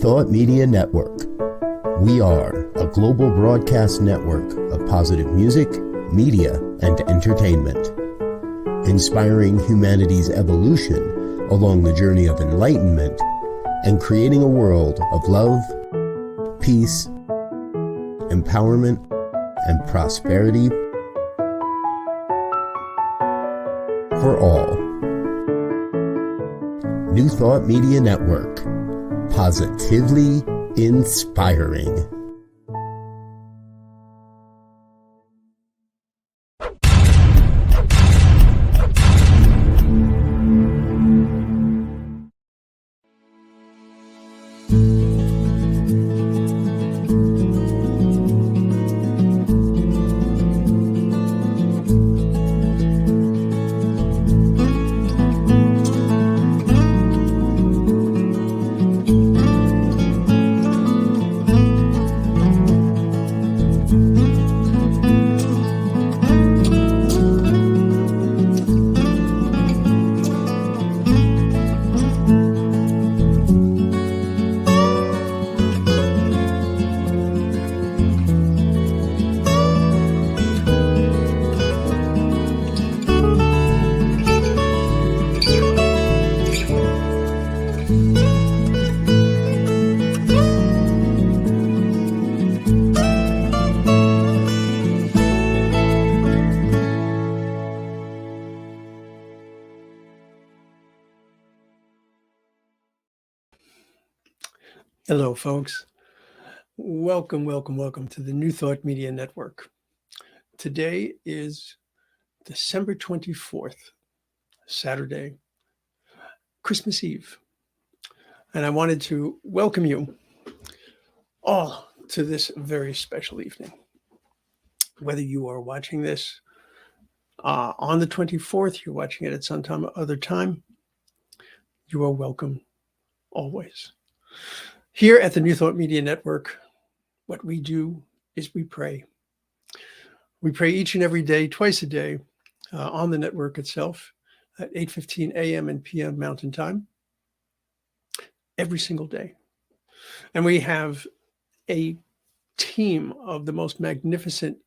Thought Media Network. We are a global broadcast network of positive music, media, and entertainment, inspiring humanity's evolution along the journey of enlightenment and creating a world of love, peace, empowerment, and prosperity for all. New Thought Media Network. Positively inspiring. Hello, folks. Welcome to the New Thought Media Network. Today is December 24th, Saturday, Christmas Eve. And I wanted to welcome you all to this very special evening. Whether you are watching this on the 24th, you're watching it at some other time, you are welcome always. Here at the New Thought Media Network, what we do is we pray. We pray each and every day, twice a day, on the network itself at 8:15 a.m. and p.m. Mountain Time, every single day. And we have a team of the most magnificent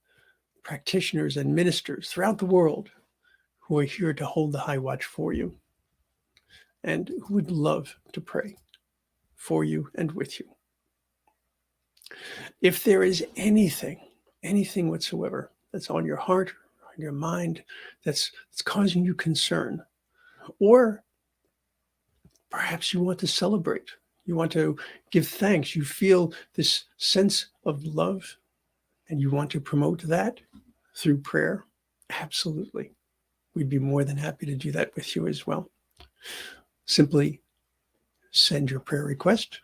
practitioners and ministers throughout the world who are here to hold the high watch for you and who would love to pray for you and with you. If there is anything whatsoever that's on your heart, on your mind, that's causing you concern, or perhaps you want to celebrate, you want to give thanks, you feel this sense of love, and you want to promote that through prayer, absolutely. We'd be more than happy to do that with you as well. Simply send your prayer request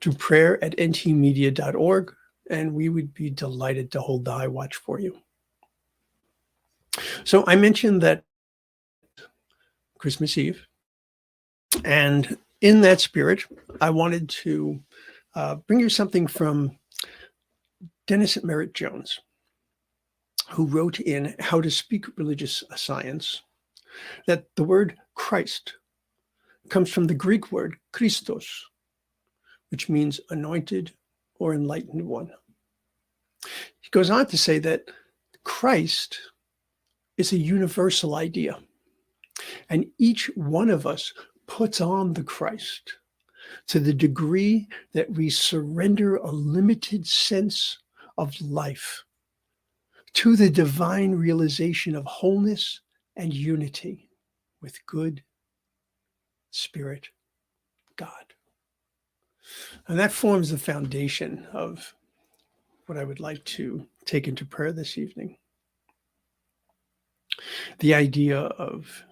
to prayer@ntmedia.org, and we would be delighted to hold the high watch for you. So I mentioned that Christmas Eve, and in that spirit, I wanted to bring you something from Dennis Merritt Jones, who wrote in How to Speak Religious Science that the word Christ comes from the Greek word Christos, which means anointed or enlightened one. He goes on to say that Christ is a universal idea, and each one of us puts on the Christ to the degree that we surrender a limited sense of life to the divine realization of wholeness and unity with good Spirit, God. And that forms the foundation of what I would like to take into prayer this evening. The idea of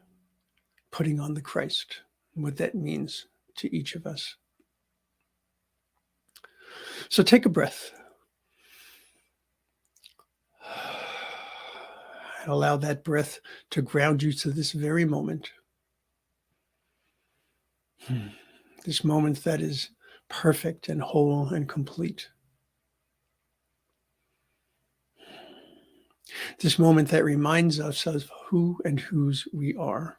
putting on the Christ, and what that means to each of us. So take a breath. And allow that breath to ground you to this very moment. This moment that is perfect and whole and complete. This moment that reminds us of who and whose we are.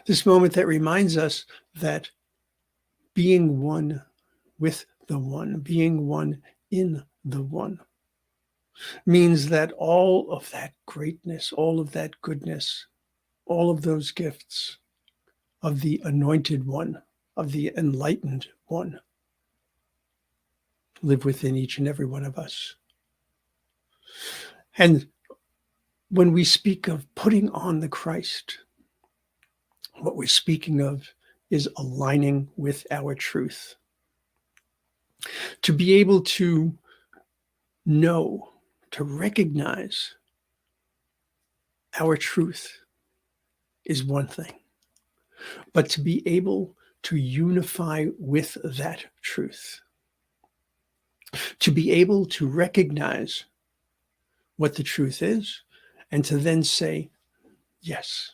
This moment that reminds us that being one with the one, being one in the one, means that all of that greatness, all of that goodness, all of those gifts of the anointed one, of the enlightened one, live within each and every one of us. And when we speak of putting on the Christ, what we're speaking of is aligning with our truth. To be able to know, to recognize our truth is one thing, but to be able to unify with that truth, to be able to recognize what the truth is, and to then say, yes,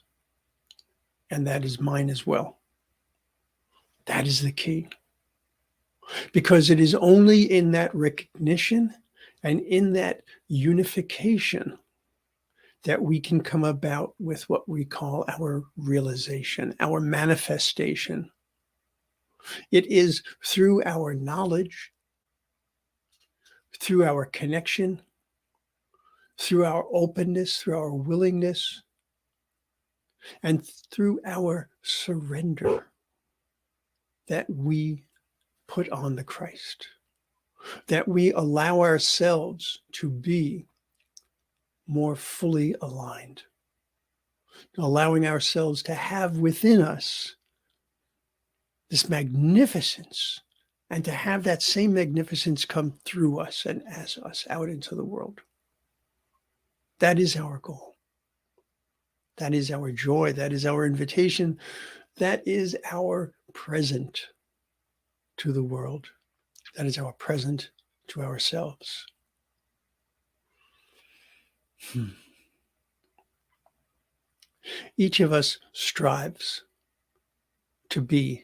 and that is mine as well. That is the key. Because it is only in that recognition and in that unification that we can come about with what we call our realization, our manifestation. It is through our knowledge, through our connection, through our openness, through our willingness, and through our surrender that we put on the Christ, that we allow ourselves to be more fully aligned, allowing ourselves to have within us this magnificence and to have that same magnificence come through us and as us out into the world. That is our goal. That is our joy. That is our invitation. That is our present to the world. That is our present to ourselves. Each of us strives to be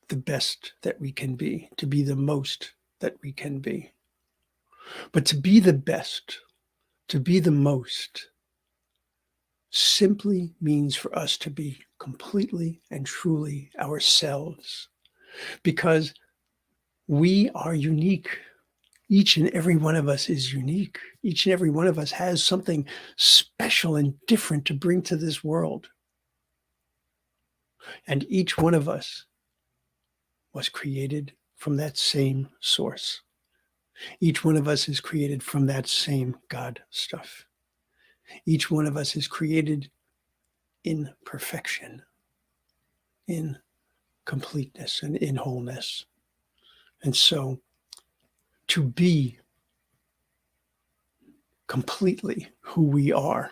the best that we can be, to be the most that we can be. But to be the best, to be the most, simply means for us to be completely and truly ourselves, because we are unique. Each and every one of us is unique. Each and every one of us has something special and different to bring to this world. And each one of us was created from that same source. Each one of us is created from that same God stuff. Each one of us is created in perfection, in completeness, and in wholeness. And so to be completely who we are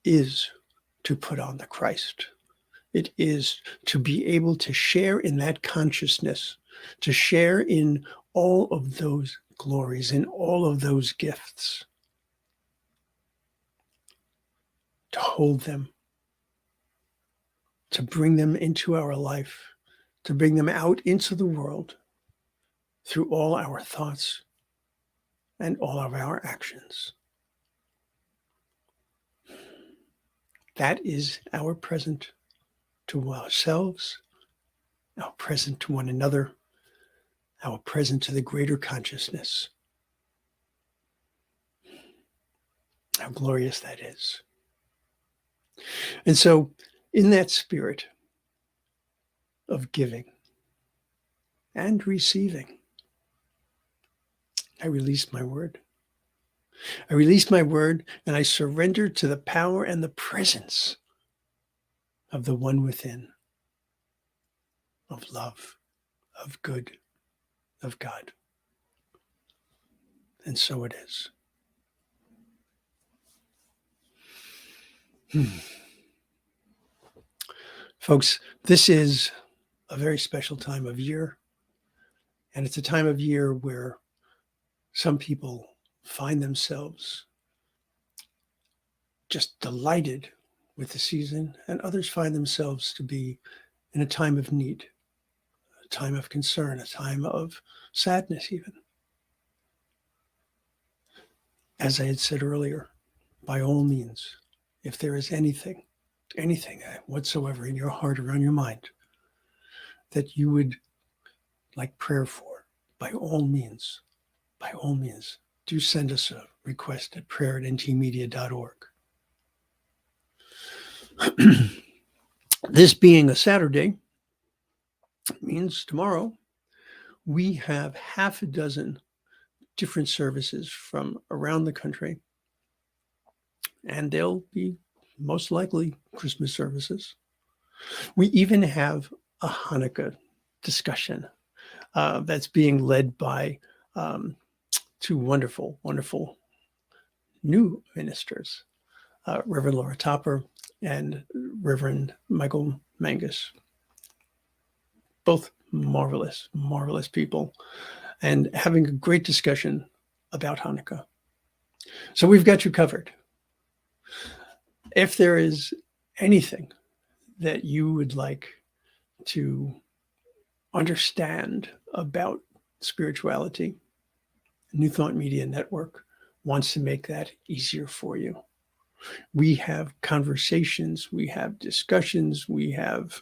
is to put on the Christ. It is to be able to share in that consciousness, to share in all of those glories, in all of those gifts, to hold them, to bring them into our life, to bring them out into the world through all our thoughts and all of our actions. That is our present to ourselves, our present to one another, our present to the greater consciousness. How glorious that is. And so, in that spirit of giving and receiving, I release my word. I release my word and I surrender to the power and the presence of the one within, of love, of good, of God. And so it is. Folks, this is a very special time of year. And it's a time of year where some people find themselves just delighted with the season, and others find themselves to be in a time of need, a time of concern, a time of sadness even. As I had said earlier, by all means, if there is anything whatsoever in your heart or on your mind that you would like prayer for, by all means, do send us a request at prayer@ntmedia.org. This being a Saturday means tomorrow we have half a dozen different services from around the country, and they'll be most likely Christmas services. We even have a Hanukkah discussion that's being led by two wonderful new ministers, Reverend Laura Topper and Reverend Michael Mangus. Both marvelous people, and having a great discussion about Hanukkah. So we've got you covered. If there is anything that you would like to understand about spirituality, New Thought Media Network wants to make that easier for you. We have conversations, we have discussions, we have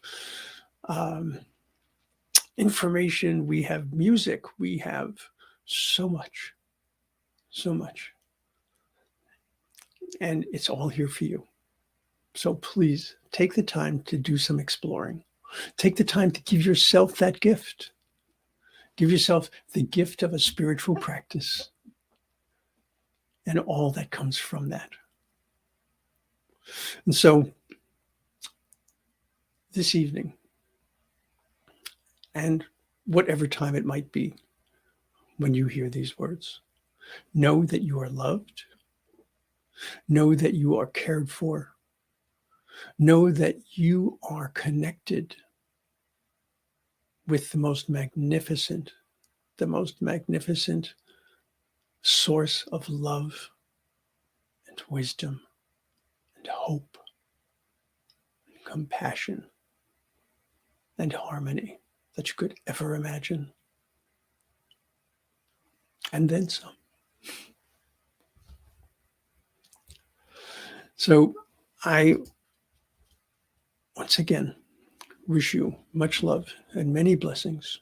information, we have music, we have so much. And it's all here for you. So please take the time to do some exploring. Take the time to give yourself that gift. Give yourself the gift of a spiritual practice and all that comes from that. And so this evening, and whatever time it might be when you hear these words, know that you are loved. Know that you are cared for. Know that you are connected with the most magnificent source of love and wisdom and hope and compassion and harmony that you could ever imagine. And then some. So I, once again, wish you much love and many blessings,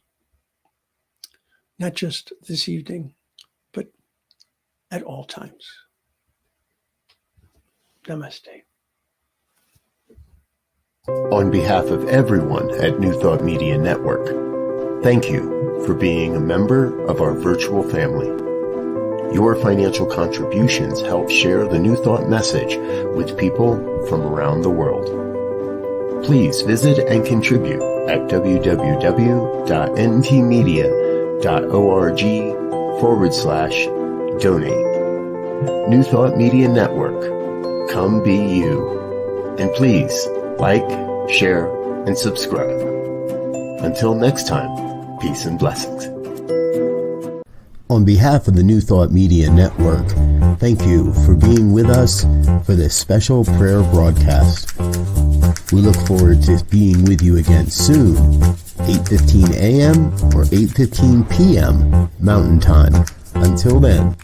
not just this evening, but at all times. Namaste. On behalf of everyone at New Thought Media Network, thank you for being a member of our virtual family. Your financial contributions help share the New Thought message with people from around the world. Please visit and contribute at www.ntmedia.org/donate. New Thought Media Network. Come be you. And please like, share, and subscribe. Until next time, peace and blessings. On behalf of the New Thought Media Network, thank you for being with us for this special prayer broadcast. We look forward to being with you again soon, 8:15 a.m. or 8:15 p.m. Mountain Time. Until then.